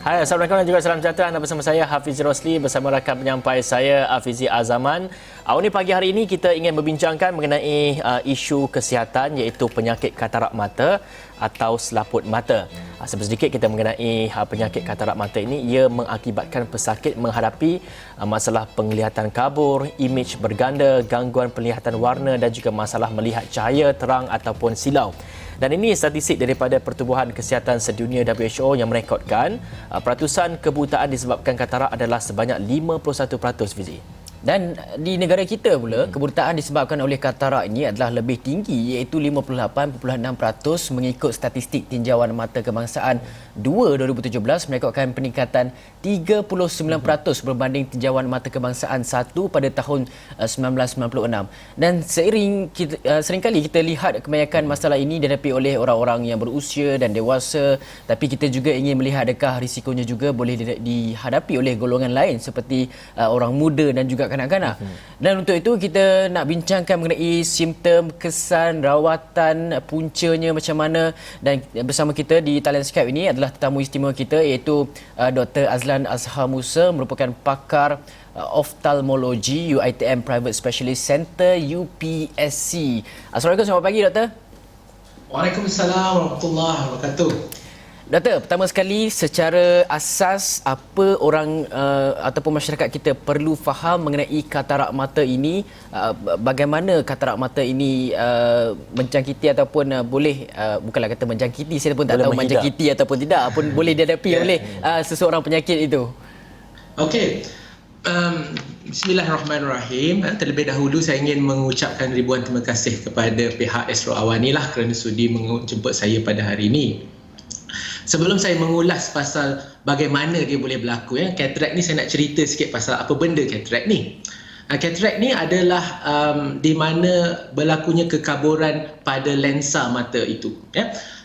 Hai, Assalamualaikum dan juga salam sejahtera. Anda bersama saya Hafiz Rosli bersama rakan penyampai saya Afizi Azaman. Ini pagi hari ini kita ingin membincangkan mengenai isu kesihatan iaitu penyakit katarak mata atau selaput mata. Sedikit kita mengenai penyakit katarak mata ini, ia mengakibatkan pesakit menghadapi masalah penglihatan kabur, imej berganda, gangguan penglihatan warna dan juga masalah melihat cahaya terang ataupun silau. Dan ini statistik daripada Pertubuhan Kesihatan Sedunia WHO yang merekodkan peratusan kebutaan disebabkan katarak adalah sebanyak 51%, Fizi. Dan di negara kita pula, kebutaan disebabkan oleh katarak ini adalah lebih tinggi iaitu 58.6% mengikut statistik tinjauan mata kebangsaan 2 2017 merekodkan peningkatan 39% berbanding tinjauan mata kebangsaan 1 pada tahun 1996. Dan seringkali kita lihat kebanyakan masalah ini dihadapi oleh orang-orang yang berusia dan dewasa, tapi kita juga ingin melihat adakah risikonya juga boleh dihadapi oleh golongan lain seperti orang muda dan juga kanak-kanak. Dan untuk itu kita nak bincangkan mengenai simptom, kesan, rawatan, puncanya macam mana. Dan bersama kita di talian Skype ini adalah tetamu istimewa kita iaitu Dr. Azlan Azhar Musa, merupakan pakar oftalmologi UiTM Private Specialist Center UPSC. Assalamualaikum, selamat pagi Doktor. Waalaikumsalam warahmatullahi wabarakatuh. Doktor, pertama sekali secara asas apa orang ataupun masyarakat kita perlu faham mengenai katarak mata ini, bagaimana katarak mata ini menjangkiti ataupun boleh bukanlah kata menjangkiti, saya pun tak tahu menjangkiti ataupun tidak, pun boleh dihadapi oleh seseorang penyakit itu. Okey. Bismillahirrahmanirrahim. Terlebih dahulu saya ingin mengucapkan ribuan terima kasih kepada pihak Astro Awani kerana sudi menjemput saya pada hari ini. Sebelum saya mengulas pasal bagaimana dia boleh berlaku, katarak ni saya nak cerita sikit pasal apa benda katarak ni. Katarak ni adalah di mana berlakunya kekaburan pada lensa mata itu.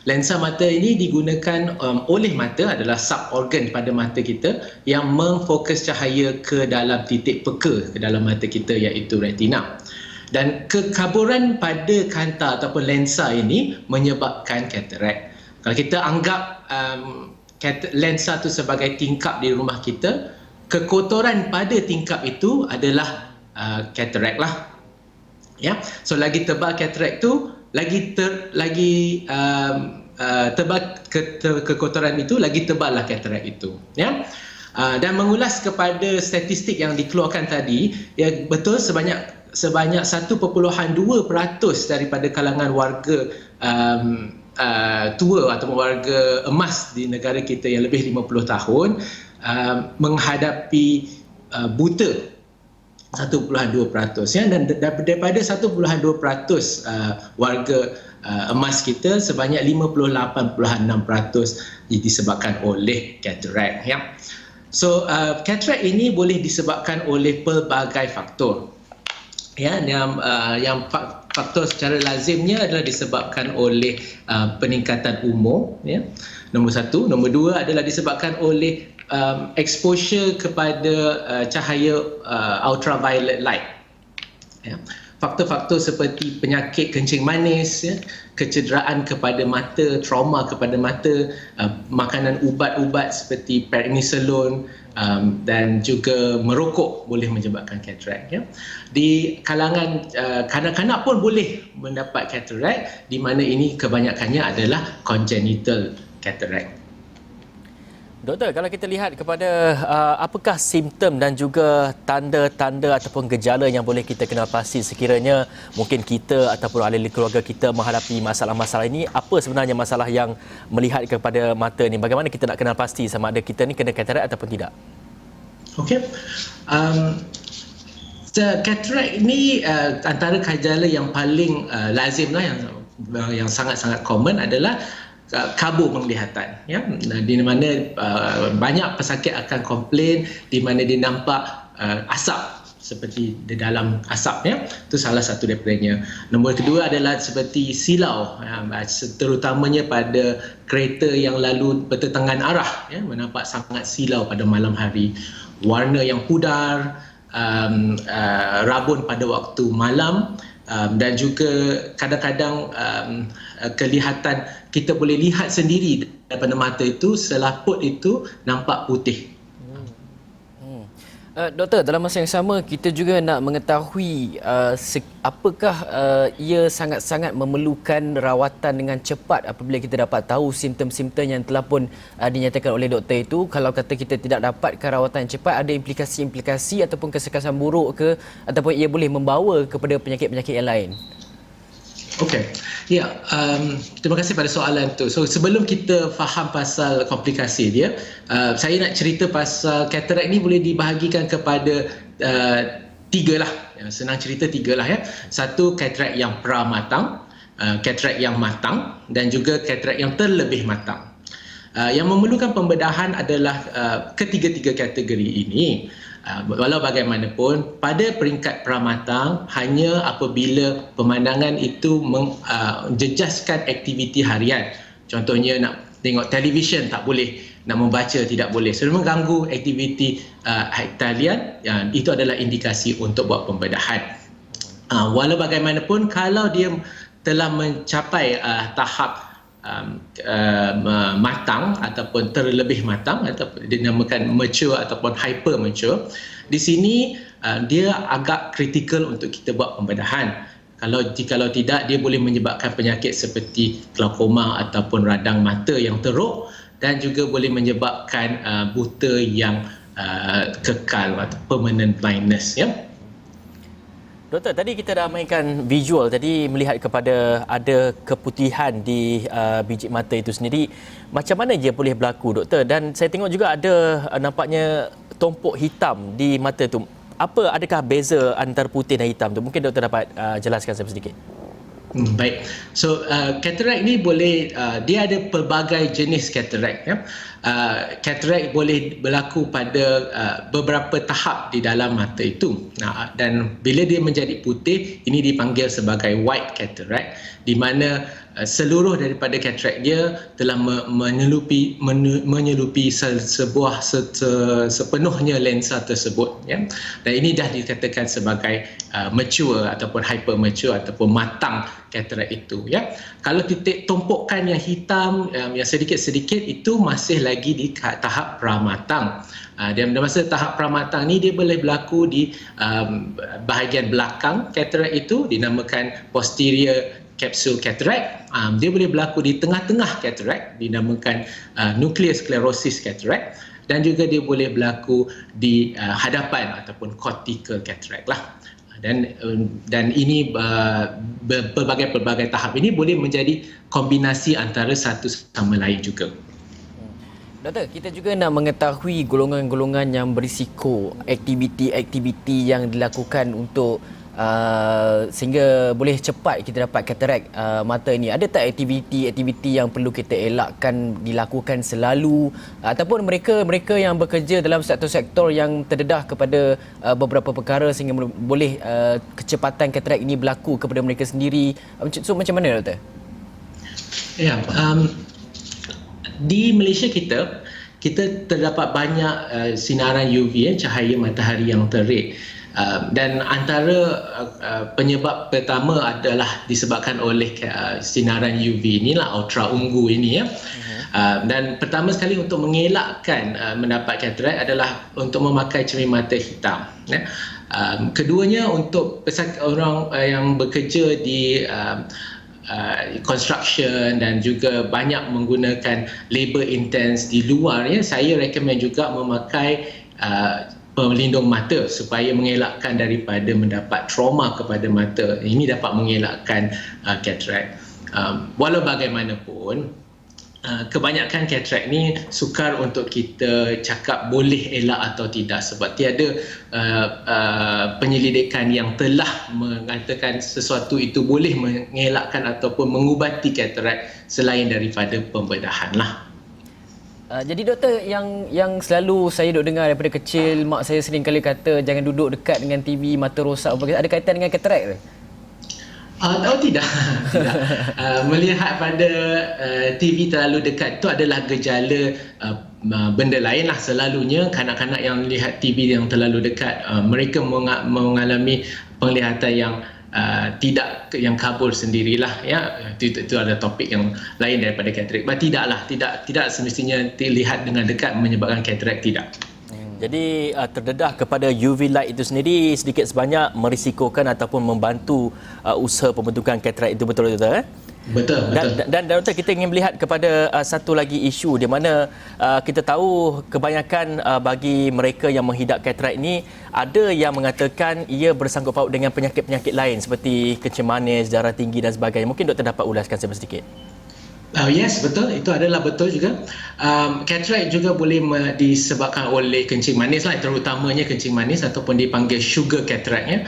Lensa mata ini digunakan oleh mata, adalah suborgan pada mata kita yang memfokus cahaya ke dalam titik peka ke dalam mata kita iaitu retina. Dan kekaburan pada kanta ataupun lensa ini menyebabkan katarak. Kalau kita anggap lensa itu sebagai tingkap di rumah kita, kekotoran pada tingkap itu adalah katarak lah. So lagi tebal katarak itu, lagi tebal kekotoran itu, lagi tebal lah katarak itu. Dan mengulas kepada statistik yang dikeluarkan tadi, betul sebanyak 1.2% daripada kalangan warga tua ataupun warga emas di negara kita yang lebih 50 tahun menghadapi buta 1.2%, dan daripada 1.2% warga emas kita, sebanyak 58.6% disebabkan oleh katarak. So katarak ini boleh disebabkan oleh pelbagai faktor. Yang faktor secara lazimnya adalah disebabkan oleh peningkatan umur, nombor satu. Nombor dua adalah disebabkan oleh exposure kepada cahaya ultraviolet light. Faktor-faktor seperti penyakit kencing manis, kecederaan kepada mata, trauma kepada mata, makanan ubat-ubat seperti prednisolon, dan juga merokok boleh menyebabkan katarak. Di kalangan kanak-kanak pun boleh mendapat katarak, di mana ini kebanyakannya adalah congenital katarak. Doktor, kalau kita lihat kepada apakah simptom dan juga tanda-tanda ataupun gejala yang boleh kita kenal pasti sekiranya mungkin kita ataupun ahli keluarga kita menghadapi masalah-masalah ini, apa sebenarnya masalah yang melihat kepada mata ni? Bagaimana kita nak kenal pasti sama ada kita ni kena katarak ataupun tidak? Okey. Katarak ini antara gejala yang paling lazim lah, yang sangat-sangat common adalah kabur penglihatan, di mana banyak pesakit akan komplain di mana dia nampak asap, seperti di dalam asap, itu salah satu daripadanya. Nombor kedua adalah seperti silau, terutamanya pada kereta yang lalu bertentangan arah, menampak sangat silau pada malam hari. Warna yang pudar, rabun pada waktu malam, dan juga kadang-kadang kelihatan, kita boleh lihat sendiri daripada mata itu, selaput itu nampak putih. Doktor, dalam masa yang sama kita juga nak mengetahui apakah ia sangat-sangat memerlukan rawatan dengan cepat apabila kita dapat tahu simptom-simptom yang telah pun dinyatakan oleh doktor itu. Kalau kata kita tidak dapatkan rawatan yang cepat, ada implikasi-implikasi ataupun kesan-kesan buruk ke, ataupun ia boleh membawa kepada penyakit-penyakit yang lain? Okey. Ya, terima kasih pada soalan tu. So sebelum kita faham pasal komplikasi dia, saya nak cerita pasal katarak ni boleh dibahagikan kepada tiga lah. Senang cerita tiga lah ya. Satu, katarak yang pramatang, katarak yang matang dan juga katarak yang terlebih matang. Yang memerlukan pembedahan adalah ketiga-tiga kategori ini. Walau bagaimanapun, pada peringkat pramatang, hanya apabila pemandangan itu menjejaskan aktiviti harian. Contohnya nak tengok televisyen tak boleh, nak membaca tidak boleh. So mengganggu aktiviti harian, itu adalah indikasi untuk buat pembedahan. Walau bagaimanapun, kalau dia telah mencapai tahap matang ataupun terlebih matang atau dinamakan mature ataupun hyper mature, di sini dia agak kritikal untuk kita buat pembedahan. Kalau tidak, dia boleh menyebabkan penyakit seperti glaukoma ataupun radang mata yang teruk dan juga boleh menyebabkan buta yang kekal atau permanent blindness ya. Doktor, tadi kita dah mainkan visual, tadi melihat kepada ada keputihan di biji mata itu sendiri. Macam mana dia boleh berlaku, doktor? Dan saya tengok juga ada nampaknya tumpuk hitam di mata tu. Adakah beza antara putih dan hitam tu? Mungkin doktor dapat jelaskan saya sedikit. Baik. So katarak ni boleh dia ada pelbagai jenis katarak ya. Katarak boleh berlaku pada beberapa tahap di dalam mata itu. Dan bila dia menjadi putih, ini dipanggil sebagai white cataract, di mana seluruh daripada katarak dia telah menyelupi sepenuhnya lensa tersebut ya. Dan ini dah dikatakan sebagai mature ataupun hyper mature ataupun matang katarak itu ya. Kalau titik tumpukan yang hitam yang sedikit-sedikit itu masih lagi di tahap pramatang. Dan masa tahap pramatang ni dia boleh berlaku di bahagian belakang katarak itu, dinamakan posterior capsule cataract. Dia boleh berlaku di tengah-tengah katarak, dinamakan nuclear sclerosis cataract, dan juga dia boleh berlaku di hadapan ataupun cortical cataract lah. Dan ini pelbagai tahap ini boleh menjadi kombinasi antara satu sama lain juga. Doktor, kita juga nak mengetahui golongan-golongan yang berisiko, aktiviti-aktiviti yang dilakukan untuk sehingga boleh cepat kita dapat katarak mata ini. Ada tak aktiviti-aktiviti yang perlu kita elakkan dilakukan selalu, ataupun mereka yang bekerja dalam sektor-sektor yang terdedah kepada beberapa perkara sehingga boleh kecepatan katarak ini berlaku kepada mereka sendiri. So macam mana, doktor? Ya, di Malaysia kita terdapat banyak sinaran UV, cahaya matahari yang terik. Dan antara penyebab pertama adalah disebabkan oleh sinaran UV inilah, ultra ungu ini ya. Dan pertama sekali untuk mengelakkan mendapat katarak adalah untuk memakai cermin mata hitam ya. Keduanya untuk orang yang bekerja di construction dan juga banyak menggunakan labor intense di luar ya, saya recommend juga memakai pelindung mata supaya mengelakkan daripada mendapat trauma kepada mata. Ini dapat mengelakkan katarak. Walau bagaimanapun, kebanyakan katarak ni sukar untuk kita cakap boleh elak atau tidak, sebab tiada penyelidikan yang telah mengatakan sesuatu itu boleh mengelakkan ataupun mengubati katarak selain daripada pembedahan lah. Jadi doktor, yang selalu saya duk dengar daripada kecil, mak saya sering kali kata jangan duduk dekat dengan TV, mata rosak. Ada kaitan dengan katarak ke? Tidak. Melihat pada TV terlalu dekat itu adalah gejala benda lain lah. Selalunya kanak-kanak yang melihat TV yang terlalu dekat, mereka mengalami penglihatan yang tidak yang kabur sendirilah, ya. Itu ada topik yang lain daripada katarak. Tidak semestinya dilihat dengan dekat menyebabkan katarak, tidak. Jadi terdedah kepada UV light itu sendiri sedikit sebanyak merisikokan ataupun membantu usaha pembentukan katarak itu, betul doktor? Betul. Dan doktor, kita ingin melihat kepada satu lagi isu di mana kita tahu kebanyakan bagi mereka yang menghidap katarak ini, ada yang mengatakan ia bersangkut paut dengan penyakit-penyakit lain seperti kencing manis, darah tinggi dan sebagainya. Mungkin doktor dapat ulaskan sedikit. Yes, betul. Itu adalah betul juga. Katarak juga boleh disebabkan oleh kencing manis lah, terutamanya kencing manis ataupun dipanggil sugar cataract, ya.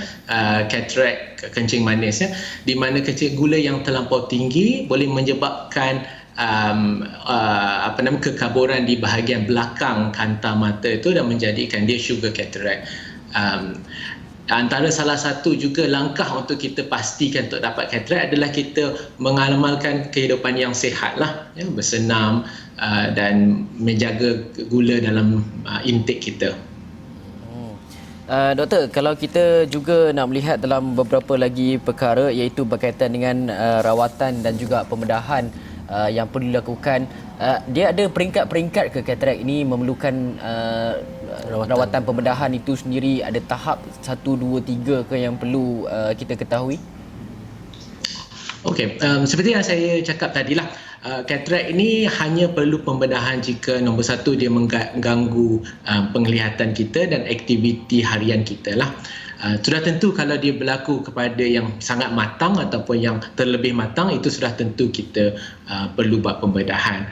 Katarak kencing manis, ya, di mana gula yang terlampau tinggi boleh menyebabkan kekaburan di bahagian belakang kanta mata itu dan menjadikan dia sugar cataract. Antara salah satu juga langkah untuk kita pastikan untuk dapat katarak adalah kita mengamalkan kehidupan yang sihat lah, ya, bersenam dan menjaga gula dalam intake kita. Doktor, kalau kita juga nak melihat dalam beberapa lagi perkara iaitu berkaitan dengan rawatan dan juga pembedahan yang perlu dilakukan, dia ada peringkat-peringkat ke katarak ini, memerlukan rawatan pembedahan itu sendiri, ada tahap 1, 2, 3 ke yang perlu kita ketahui? Okey, seperti yang saya cakap tadilah, katarak ini hanya perlu pembedahan jika nombor satu dia mengganggu penglihatan kita dan aktiviti harian kita lah. Sudah tentu kalau dia berlaku kepada yang sangat matang ataupun yang terlebih matang, itu sudah tentu kita perlu buat pembedahan.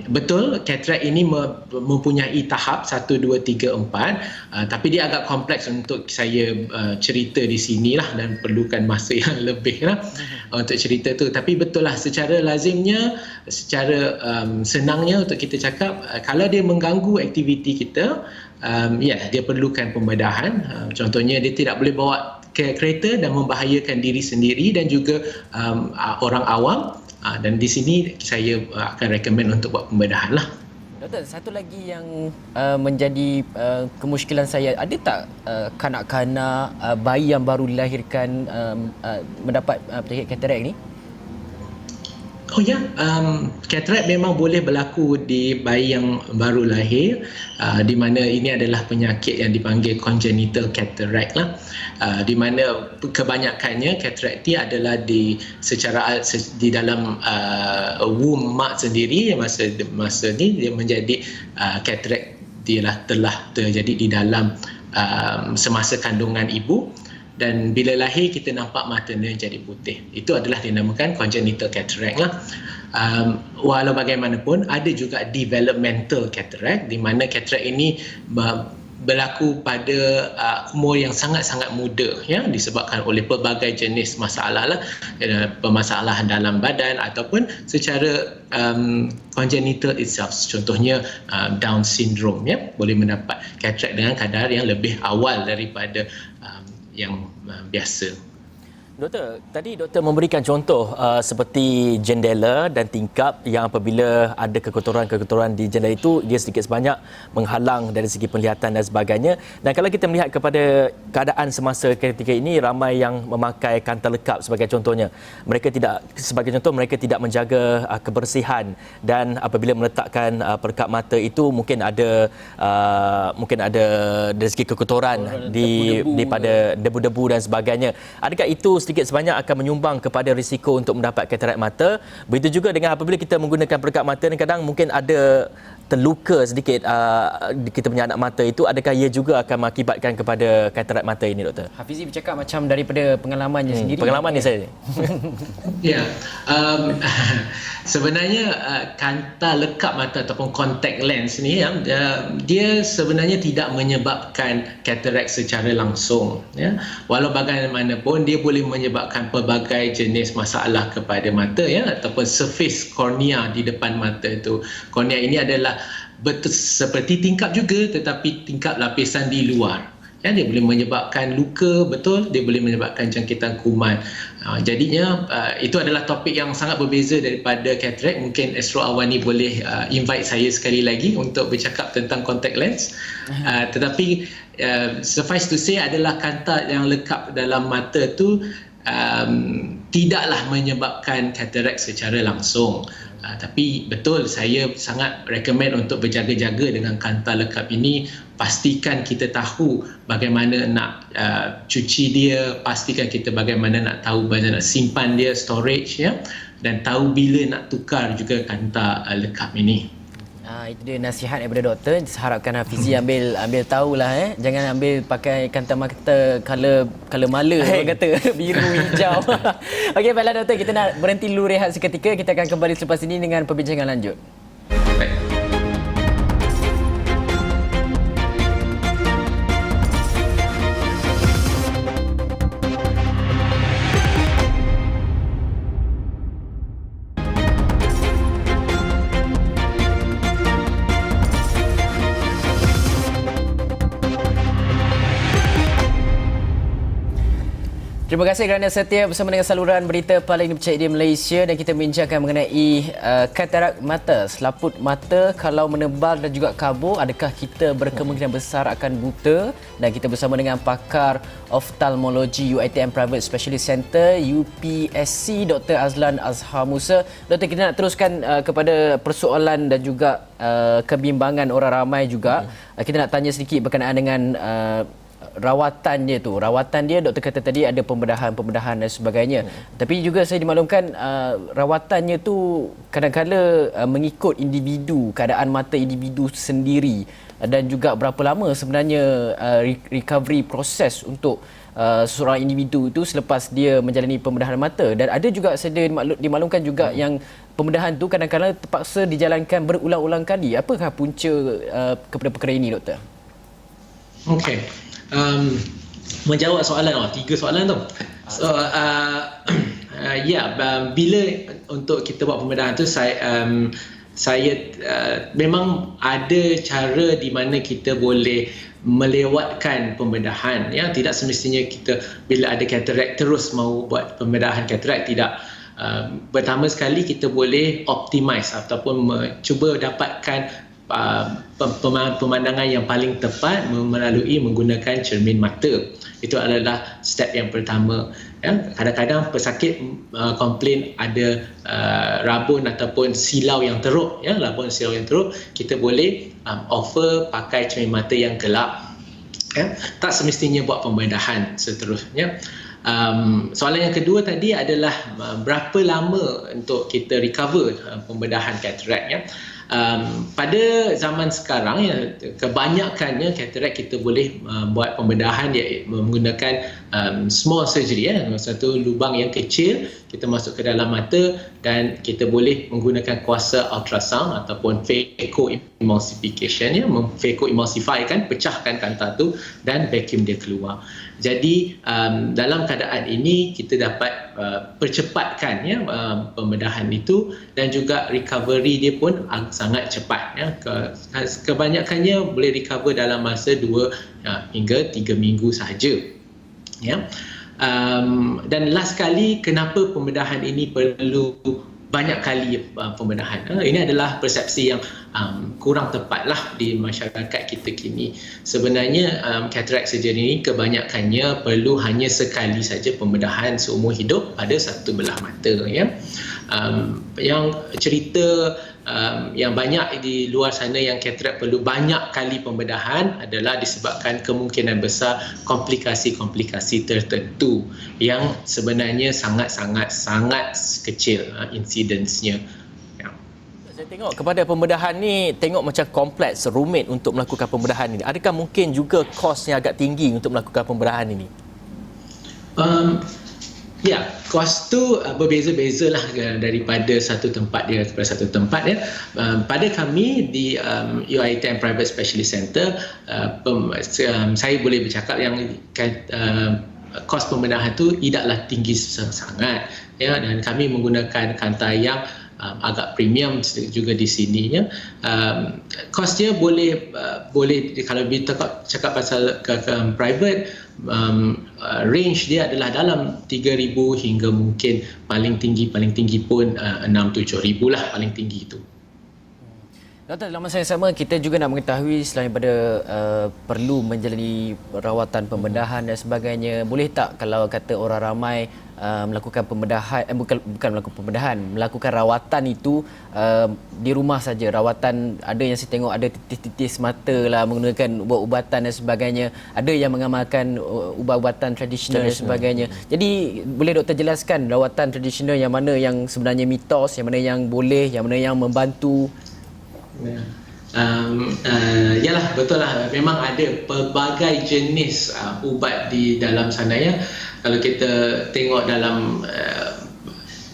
Betul, katarak ini mempunyai tahap 1, 2, 3, 4, tapi dia agak kompleks untuk saya cerita di sinilah dan perlukan masa yang lebih lah untuk cerita tu. Tapi betul lah, secara lazimnya, secara senangnya untuk kita cakap, kalau dia mengganggu aktiviti kita, dia perlukan pembedahan. Contohnya, dia tidak boleh bawa kereta dan membahayakan diri sendiri dan juga orang awam, dan di sini saya akan recommend untuk buat pembedahan lah. Doktor, satu lagi yang menjadi kemusykilan saya, ada tak kanak-kanak, bayi yang baru dilahirkan mendapat penyakit katarak ini? Oh ya, katarak memang boleh berlaku di bayi yang baru lahir, di mana ini adalah penyakit yang dipanggil congenital cataract lah, di mana kebanyakannya katarak ini adalah di dalam womb mak sendiri. Masa ni dia menjadi katarak, telah terjadi di dalam semasa kandungan ibu. Dan bila lahir kita nampak mata dia jadi putih. Itu adalah dinamakan congenital cataract lah. Walau bagaimanapun, ada juga developmental cataract, di mana cataract ini berlaku pada umur yang sangat-sangat muda, ya, disebabkan oleh pelbagai jenis masalah lah, permasalahan dalam badan ataupun secara congenital itself. Contohnya Down syndrome, ya, boleh mendapat cataract dengan kadar yang lebih awal daripada yang biasa. Doktor, tadi doktor memberikan contoh seperti jendela dan tingkap yang apabila ada kekotoran-kekotoran di jendela itu, dia sedikit sebanyak menghalang dari segi penglihatan dan sebagainya. Dan kalau kita melihat kepada keadaan semasa ketika ini, ramai yang memakai kanta lekap sebagai contohnya. Mereka tidak menjaga kebersihan, dan apabila meletakkan pelekap mata itu mungkin ada dari segi kekotoran daripada debu-debu dan sebagainya. Adakah itu sedikit sebanyak akan menyumbang kepada risiko untuk mendapat katarak mata? Begitu juga dengan apabila kita menggunakan pelekap mata, dan kadang mungkin ada terluka sedikit kita punya anak mata itu, adakah ia juga akan mengakibatkan kepada katarak mata ini, doktor? Hafizi bercakap macam daripada pengalamannya sendiri. Pengalaman ni saya. Ya, sebenarnya kanta lekap mata ataupun contact lens ni, dia sebenarnya tidak menyebabkan katarak secara langsung, ya. Walau bagaimanapun dia boleh menyebabkan pelbagai jenis masalah kepada mata, ya, ataupun surface kornea di depan mata itu. Kornea ini adalah seperti tingkap juga, tetapi tingkap lapisan di luar. Ya, dia boleh menyebabkan luka, betul, dia boleh menyebabkan jangkitan kuman. Jadinya itu adalah topik yang sangat berbeza daripada katarak. Mungkin Astro Awani boleh invite saya sekali lagi untuk bercakap tentang contact lens. Tetapi suffice to say adalah kanta yang lekap dalam mata tu tidaklah menyebabkan katarak secara langsung. Tapi betul, saya sangat recommend untuk berjaga-jaga dengan kanta lekap ini. Pastikan kita tahu bagaimana nak cuci dia, pastikan kita bagaimana nak tahu bagaimana nak simpan dia, storage ya, dan tahu bila nak tukar juga kanta lekap ini. Itu dia nasihat daripada doktor. Harapkan Hafizi ambil tahulah jangan ambil pakai kanta mata color mala orang kata biru hijau. Okey, baiklah doktor, kita nak berhenti dulu rehat seketika. Kita akan kembali selepas ini dengan perbincangan lanjut. Baik. Terima kasih kerana setia bersama dengan saluran berita paling dipercayai di Malaysia, dan kita membincangkan mengenai katarak mata, selaput mata kalau menebal dan juga kabur, adakah kita berkemungkinan besar akan buta? Dan kita bersama dengan pakar oftalmologi UiTM Private Specialist Center UPSC Dr. Azlan Azhar Musa. Doktor, kita nak teruskan kepada persoalan dan juga kebimbangan orang ramai juga. Kita nak tanya sedikit berkenaan dengan rawatan dia doktor kata tadi ada pembedahan dan sebagainya. Tapi juga saya dimaklumkan rawatannya tu kadang-kadang mengikut individu, keadaan mata individu sendiri, dan juga berapa lama sebenarnya recovery proses untuk seseorang individu itu selepas dia menjalani pembedahan mata. Dan ada juga saya dimaklumkan juga yang pembedahan tu kadang-kadang terpaksa dijalankan berulang-ulang kali. Apakah punca kepada perkara ini, doktor? Okey. Menjawab soalan, 3 soalan tu. So bila untuk kita buat pembedahan tu, saya memang ada cara di mana kita boleh melewatkan pembedahan ya. Tidak semestinya kita bila ada katarak terus mau buat pembedahan katarak, tidak. Pertama sekali kita boleh optimize ataupun cuba dapatkan pemandangan yang paling tepat melalui menggunakan cermin mata. Itu adalah step yang pertama ya. Kadang-kadang pesakit komplain ada rabun ataupun silau yang teruk ya, kita boleh offer pakai cermin mata yang gelap ya. Tak semestinya buat pembedahan seterusnya. Soalan yang kedua tadi adalah berapa lama untuk kita recover pembedahan katarak ya. Pada zaman sekarang ya, kebanyakannya katarak kita boleh buat pembedahan menggunakan small surgery ya, satu lubang yang kecil kita masuk ke dalam mata, dan kita boleh menggunakan kuasa ultrasound ataupun phacoemulsification ya, phacoemulsify pecahkan kanta tu dan vacuum dia keluar. Jadi dalam keadaan ini kita dapat percepatkan ya pembedahan itu, dan juga recovery dia pun sangat cepat ya. Kebanyakannya boleh recover dalam masa 2 hingga 3 minggu sahaja ya. Dan last kali, kenapa pembedahan ini perlu banyak kali pembedahan? Ini adalah persepsi yang kurang tepatlah di masyarakat kita kini. Sebenarnya cataract surgery ini kebanyakannya perlu hanya sekali saja pembedahan seumur hidup pada satu belah mata ya. Yang cerita yang banyak di luar sana yang cataract perlu banyak kali pembedahan adalah disebabkan kemungkinan besar komplikasi-komplikasi tertentu yang sebenarnya sangat kecil incidence-nya. Saya tengok kepada pembedahan ni, tengok macam kompleks, rumit untuk melakukan pembedahan ini. Adakah mungkin juga kos yang agak tinggi untuk melakukan pembedahan ini? Ya, kos tu berbeza-beza lah daripada satu tempat dia kepada satu tempat ya. Pada kami di UiTM Private Specialist Center, saya boleh bercakap yang kos pembedahan tu tidaklah tinggi sangat ya, dan kami menggunakan kanta yang agak premium juga di sini ya. Kosnya boleh kalau kita cakap pasal private, range dia adalah dalam 3,000 hingga mungkin paling tinggi pun 6-7 ribu lah paling tinggi itu. Doktor, dalam masa yang sama kita juga nak mengetahui selain daripada perlu menjalani rawatan pembedahan dan sebagainya, boleh tak kalau kata orang ramai melakukan pembedahan, bukan melakukan pembedahan, melakukan rawatan itu di rumah saja. Rawatan, ada yang saya tengok ada titis-titis mata lah, menggunakan ubat-ubatan dan sebagainya. Ada yang mengamalkan ubat-ubatan tradisional dan sebagainya. Jadi boleh doktor jelaskan rawatan tradisional yang mana yang sebenarnya mitos, yang mana yang boleh, yang mana yang membantu? Yalah, betul lah, memang ada pelbagai jenis ubat di dalam sana ya. Kalau kita tengok dalam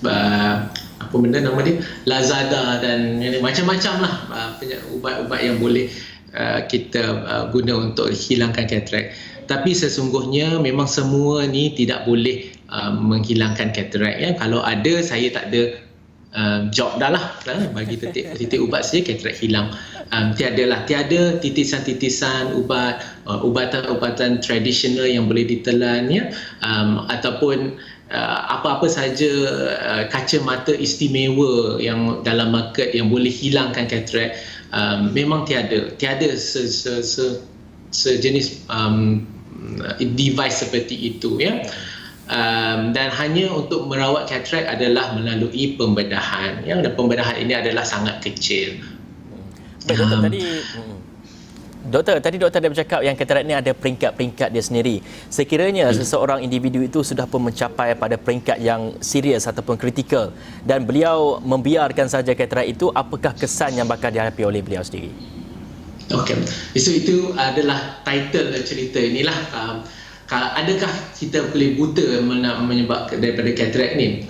apa benda nama dia, Lazada dan macam-macam lah ubat-ubat yang boleh kita guna untuk hilangkan katarak. Tapi sesungguhnya memang semua ni tidak boleh menghilangkan katarak ya. Kalau ada, saya tak ada job dah lah, bagi titik ubat saja katarak hilang. Tiada titisan-titisan ubat, ubatan-ubatan tradisional yang boleh ditelan ya, ataupun apa-apa saja kacamata istimewa yang dalam market yang boleh hilangkan katarak. Memang tiada sejenis device seperti itu ya. Dan hanya untuk merawat katarak adalah melalui pembedahan ya, dan pembedahan ini adalah sangat kecil. Baik, doktor, tadi doktor ada bercakap yang katarak ni ada peringkat-peringkat dia sendiri. Sekiranya seseorang individu itu sudah pun mencapai pada peringkat yang serius ataupun kritikal dan beliau membiarkan saja katarak itu, apakah kesan yang bakal dihadapi oleh beliau sendiri? Okey, itu adalah title cerita inilah. Adakah kita boleh buta menyebabkan daripada katarak ni?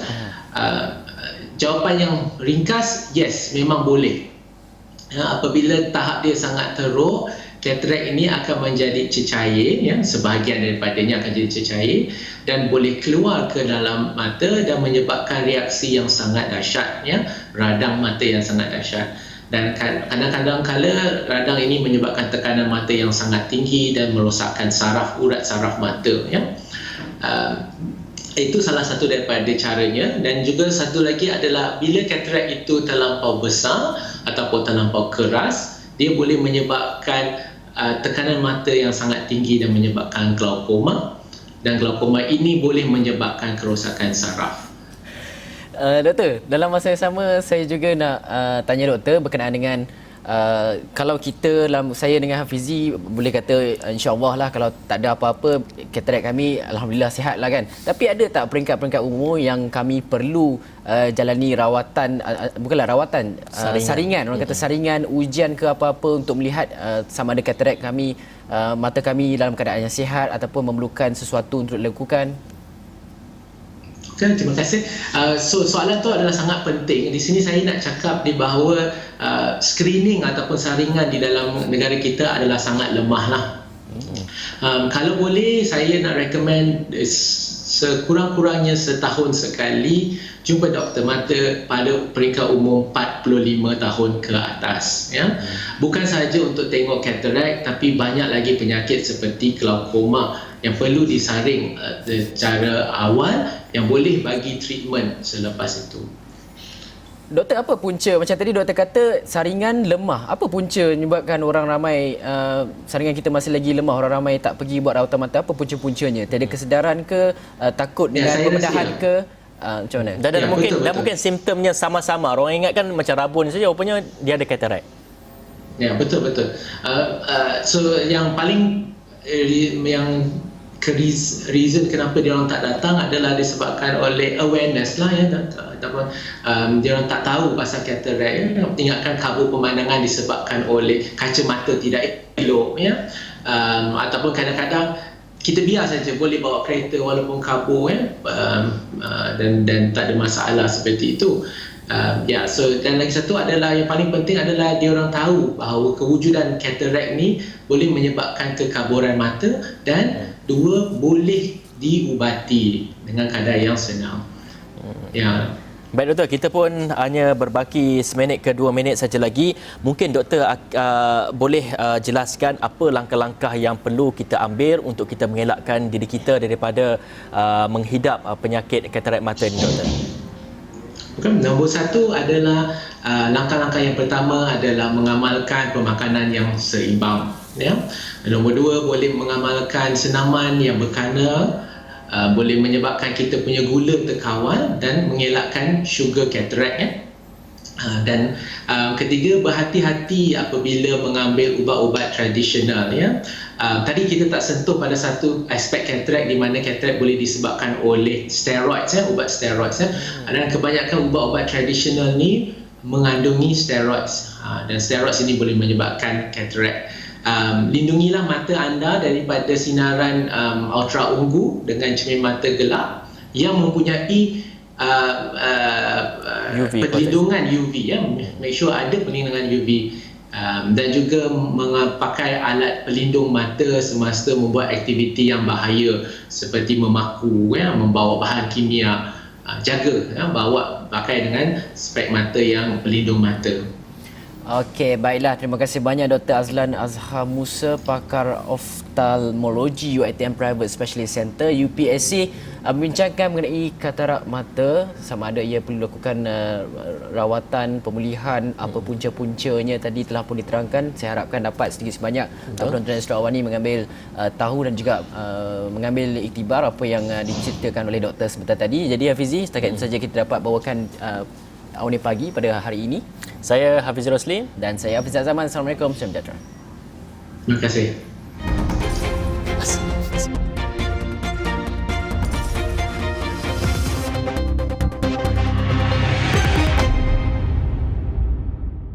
Jawapan yang ringkas, yes, memang boleh. Apabila tahap dia sangat teruk, katarak ini akan menjadi cecair ya, sebahagian daripadanya akan jadi cecair dan boleh keluar ke dalam mata dan menyebabkan reaksi yang sangat dahsyat ya, radang mata yang sangat dahsyat. Dan kadang-kadang kala radang ini menyebabkan tekanan mata yang sangat tinggi dan merosakkan urat saraf mata ya. Itu salah satu daripada caranya. Dan juga satu lagi adalah bila katarak itu terlampau besar ataupun terlampau keras, dia boleh menyebabkan tekanan mata yang sangat tinggi dan menyebabkan glaukoma, dan glaukoma ini boleh menyebabkan kerosakan saraf. Doktor, dalam masa yang sama saya juga nak tanya doktor berkenaan dengan kalau kita, saya dengan Hafizi boleh kata insya-Allah lah, kalau tak ada apa-apa katarak kami alhamdulillah sihat lah kan. Tapi ada tak peringkat-peringkat umur yang kami perlu jalani rawatan, bukanlah rawatan, saringan, orang kata saringan, ujian ke apa-apa untuk melihat sama ada katarak kami, mata kami dalam keadaan yang sihat ataupun memerlukan sesuatu untuk dilakukan? Terima kasih. Soalan tu adalah sangat penting. Di sini saya nak cakap bahawa screening ataupun saringan di dalam negara kita adalah sangat lemah lah. Kalau boleh, saya nak recommend sekurang-kurangnya setahun sekali jumpa doktor mata pada peringkat umur 45 tahun ke atas ya. Bukan sahaja untuk tengok katarak, tapi banyak lagi penyakit seperti glaukoma yang perlu disaring secara awal yang boleh bagi treatment selepas itu. Doktor, apa punca, macam tadi doktor kata saringan lemah, apa punca menyebabkan orang ramai saringan kita masih lagi lemah, orang ramai tak pergi buat rawatan mata? Apa punca-puncanya? Tiada kesedaran ke, takut dengan pembedahan ke, macam mana? Dan mungkin simptomnya sama-sama. Orang ingat kan macam rabun saja, rupanya dia ada katarak. Ya, betul. So yang paling reason kenapa dia orang tak datang adalah disebabkan oleh awareness lah ya, ataupun dia orang tak tahu pasal katarak ya. Ingatkan kabur pemandangan disebabkan oleh kacamata tidak elok ya, ataupun kadang-kadang kita biar saja boleh bawa kereta walaupun kabur ya, dan tak ada masalah seperti itu. Dan lagi satu adalah yang paling penting adalah dia orang tahu bahawa kewujudan katarak ni boleh menyebabkan kekaburan mata, dan dua, boleh diubati dengan kadar yang senang. Ya. Baik doktor, kita pun hanya berbaki seminit ke 2 minit saja lagi. Mungkin doktor boleh jelaskan apa langkah-langkah yang perlu kita ambil untuk kita mengelakkan diri kita daripada menghidap penyakit katarak mata ini, doktor? Nombor satu adalah langkah-langkah yang pertama adalah mengamalkan pemakanan yang seimbang. Ya. Nombor dua, boleh mengamalkan senaman yang berkana, boleh menyebabkan kita punya gula terkawal dan mengelakkan sugar cataract. Ya. Dan ketiga, berhati-hati apabila mengambil ubat-ubat tradisional. Ya. Tadi kita tak sentuh pada satu aspek cataract di mana cataract boleh disebabkan oleh steroids, ubat steroids. Dan kebanyakan ubat-ubat tradisional ni mengandungi steroids, dan steroids ini boleh menyebabkan cataract. Lindungilah mata anda daripada sinaran ultra ungu dengan cermin mata gelap yang mempunyai perlindungan UV. Ya. Make sure ada perlindungan UV. Dan juga memakai alat pelindung mata semasa membuat aktiviti yang bahaya seperti memaku, membawa bahan kimia. Jaga, pakai dengan spek mata yang pelindung mata. Okey, baiklah. Terima kasih banyak Dr. Azlan Azhar Musa, pakar oftalmologi UiTM Private Specialist Center UPSC, membincangkan mengenai katarak mata, sama ada ia perlu lakukan rawatan, pemulihan, apa punca-puncanya tadi telah pun diterangkan. Saya harapkan dapat sedikit sebanyak penonton Astro Awani mengambil tahu dan juga mengambil iktibar apa yang diceritakan oleh doktor sebentar tadi. Jadi Hafizi, setakat itu saja kita dapat bawakan Awani Pagi pada hari ini. Saya Hafiz Rosli Dan saya Hafiz Azaman. Assalamualaikum. Salam sejahtera. Terima kasih.